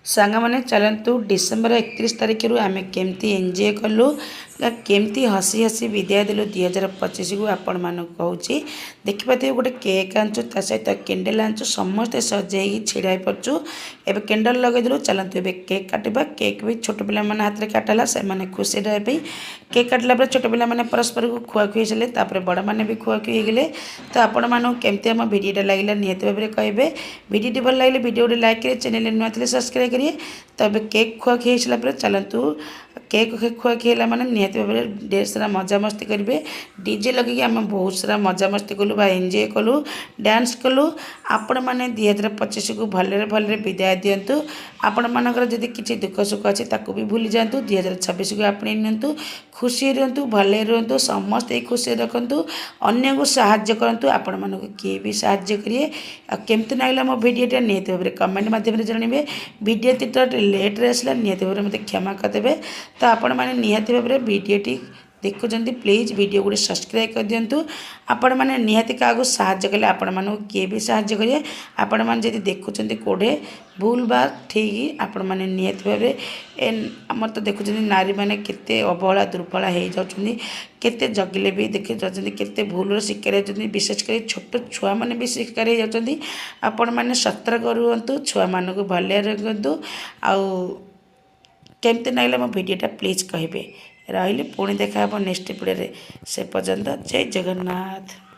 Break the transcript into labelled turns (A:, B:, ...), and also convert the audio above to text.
A: सांग मैंने चलतु डिसेम्बर 31 तारिख आम केमती एंजॉय कलु केमती हसी हसी विदाय देलु 2025 को आपण मान कहूँ देखिए गोटे केक आनचु ता सहित कैंडल आनचु समस्ते सजे छिड़ा पड़चु एवं कैंडल लगेदेलु चलतु ए केक काटिबा केक भी छोट पिला मन हाथ में काटला से मैंने खुशी रहे केक काटला छोट पिला मैंने परस्पर को खुआखुई सारे बड़ मैंने भी खुआखुई होगले तो आपण मानू केमती आम भिडियोटा लगे निहत भाव में कहे भिडियो भल लगे भिडियो लाइक करें चैनल नुआ थे सब्सक्राइब करिए तो अब केक खुआखुई सारा चलतु केक खुआखुई मैंने निहत भाव में ढेर सारा मजा मस्ती करेंगे डीजे लगे आम बहुत सारा मजा मस्ती कलु एंजॉय कलु डांस कलु आपण मैंने 2025 को भले भले विदाय दिंतु आपण मानकर जदि किसी दुख सुख अच्छे ताकू भी भूली जातु 2026 को आपणे नियंतु खुशी रुहतु भले रुहतु समस्ते खुशी रखु अन्य को साहाय्य करंतु आपण मानक किए भी साहाय्य करिए केमती लगला मो भिडियोटा निहत भाव में कमेंट माध्यम जानवे भिडियो तो लेट्रे आसला निहत भाव में मत क्षमा करदे तो आपण मैंने निहत भाव में भिडियोटी देखुं प्लीज वीडियो गोटे सब्सक्राइब कर दिंतु आपण मैंने निहाती क्या साहाय्य कले आपण मानू किए भी साहाय्य करिए आपण मैंने जब देखुं कोड़े भूल बा ठीक आपण मैंने निहाती भाव आमर तो देखुं नारी मैंने केते अवहेला दुर्बला हो जाती केते जगिले भी देखी जाती केते भूल शिकार होती विशेषकर छोट छुआ मैंने भी शिकार हो जाती आपण मैंने सतर्क रुहतु छुआ मान को भले रखु आउ केमती लगला मो भिडियोटा प्लीज कहे रही पुणी देखा नेक्स्ट वीडियो से पर्यंत जय जगन्नाथ।